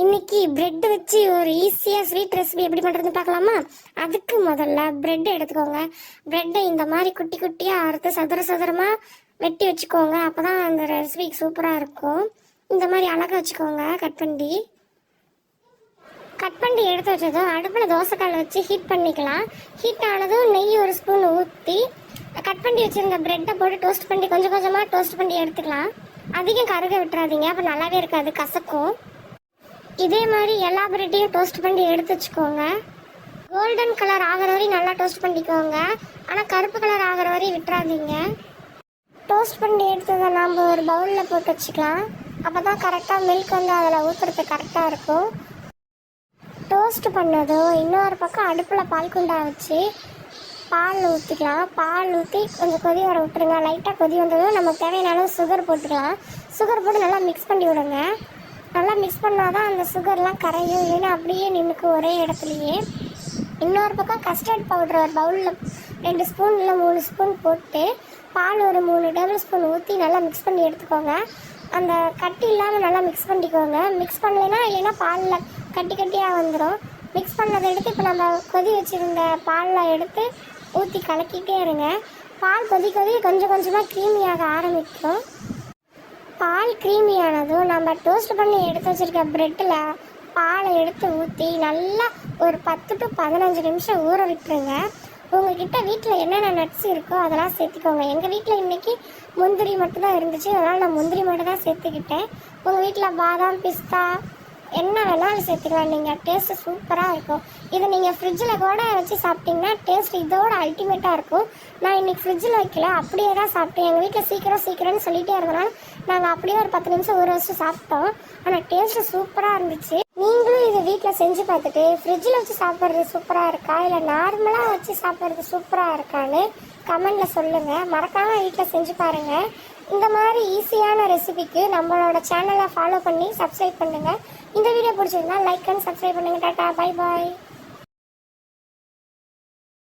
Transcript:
இன்னைக்கு பிரெட் வச்சு ஒரு ஈஸியாக ஸ்வீட் ரெசிபி எப்படி பண்ணுறதுன்னு பார்க்கலாமா? அதுக்கு முதல்ல பிரெட் எடுத்துக்கோங்க. பிரெட்டை இந்த மாதிரி குட்டி குட்டியாக அறுத்து சதுர சதுரமாக வெட்டி வச்சுக்கோங்க. அப்போ தான் அந்த ரெசிபிக்கு சூப்பராக இருக்கும். இந்த மாதிரி அழகாக வச்சுக்கோங்க. கட் பண்ணி எடுத்து வச்சதும் அடுப்பில் தோசைக்கல் வச்சு ஹீட் பண்ணிக்கலாம். ஹீட் ஆனதும் நெய் ஒரு ஸ்பூன் ஊற்றி கட் பண்ணி வச்சுருந்த பிரெட்டை போட்டு டோஸ்ட் பண்ணி கொஞ்சம் கொஞ்சமாக டோஸ்ட் பண்ணி எடுத்துக்கலாம். அதிகம் கருக விட்டுறாதீங்க, அப்போ நல்லாவே இருக்காது, கசக்கும். இதே மாதிரி எல்லா பிரெட்டையும் டோஸ்ட் பண்ணி எடுத்து வச்சுக்கோங்க. கோல்டன் கலர் ஆகிற வரையும் நல்லா டோஸ்ட் பண்ணிக்கோங்க. ஆனால் கருப்பு கலர் ஆகிற வரையும் விட்டுறாதீங்க. டோஸ்ட் பண்ணி எடுத்ததை நாம் ஒரு பவுலில் போட்டு வச்சுக்கலாம். அப்போ தான் கரெக்டாக மில்க் வந்து அதில் ஊற்றுறது கரெக்டாக இருக்கும். டோஸ்ட் பண்ணதும் இன்னொரு பக்கம் அடுப்பில் பால் குண்டா வச்சு பால் ஊற்றிக்கலாம். பால் ஊற்றி கொஞ்சம் கொதி வர விட்டுருங்க. லைட்டாக கொதி வந்ததும் நமக்கு தேவையான அளவு சுகர் போட்டுக்கலாம். சுகர் போட்டு நல்லா மிக்ஸ் பண்ணி விடுங்க. நல்லா மிக்ஸ் பண்ணால் தான் அந்த சுகர்லாம் கரையும், இல்லைன்னா அப்படியே நின்றுக்கு ஒரே இடத்துலையே. இன்னொரு பக்கம் கஸ்டர்ட் பவுடர் ஒரு பவுலில் 2 ஸ்பூன் இல்லை 3 ஸ்பூன் போட்டு பால் ஒரு 3 டேபிள் ஸ்பூன் ஊற்றி நல்லா மிக்ஸ் பண்ணி எடுத்துக்கோங்க. அந்த கட்டி இல்லாமல் நல்லா மிக்ஸ் பண்ணிக்கோங்க. மிக்ஸ் பண்ணலைன்னா இல்லைன்னா பாலில் கட்டி கட்டியாக வந்துடும். மிக்ஸ் பண்ணதை எடுத்து இப்போ நம்ம கொதி வச்சுருந்த பாலில் எடுத்து ஊற்றி கலக்கிட்டே இருங்க. பால் கொதி கொஞ்சம் கொஞ்சமாக க்ரீமியாக ஆரம்பிக்கும். பால் க்ரீமியானதும் நம்ம டோஸ்ட் பண்ணி எடுத்து வச்சுருக்க ப்ரெட்டில் பாலை எடுத்து ஊற்றி நல்லா ஒரு 10 to 15 நிமிஷம் ஊற விட்டுருங்க. உங்கள்கிட்ட வீட்டில் என்னென்ன நட்ஸ் இருக்கோ அதெல்லாம் சேர்த்துக்கோங்க. எங்கள் வீட்டில் இன்றைக்கி முந்திரி மட்டும்தான் இருந்துச்சு, அதனால் நான் முந்திரி மட்டும் தான் சேர்த்துக்கிட்டேன். உங்கள் வீட்டில் பாதாம், பிஸ்தா என்ன வேணாலும் சேர்த்துக்கலாம். நீங்கள் டேஸ்ட்டு சூப்பராக இருக்கும். இதை நீங்கள் ஃப்ரிட்ஜில் கூட வச்சு சாப்பிட்டிங்கன்னா டேஸ்ட் இதோட அல்டிமேட்டாக இருக்கும். நான் இன்றைக்கி ஃப்ரிட்ஜில் வைக்கல, அப்படியே தான் சாப்பிட்டேன். எங்கள் வீட்டில் சீக்கிரம்னு சொல்லிகிட்டே இருந்தனால நாங்கள் அப்படியே ஒரு 10 நிமிஷம் ஊற வச்சு சாப்பிட்டோம். ஆனால் டேஸ்ட்டு சூப்பராக இருந்துச்சு. நீங்களும் இதை வீட்டில் செஞ்சு பார்த்துட்டு ஃப்ரிட்ஜில் வச்சு சாப்பிட்றது சூப்பராக இருக்கா இல்லை நார்மலாக வச்சு சாப்பிட்றது சூப்பராக இருக்கான்னு கமெண்டில் சொல்லுங்கள். மறக்காமல் வீட்டில் செஞ்சு பாருங்கள். இந்த மாதிரி ஈஸியான ரெசிபிக்கு நம்மளோட சேனலை ஃபாலோ பண்ணி சப்ஸ்கிரைப் பண்ணுங்கள். இந்த வீடியோ பிடிச்சிருந்தா லைக் அண்ட் சப்ஸ்கிரைப் பண்ணுங்கள். Tata, bye bye.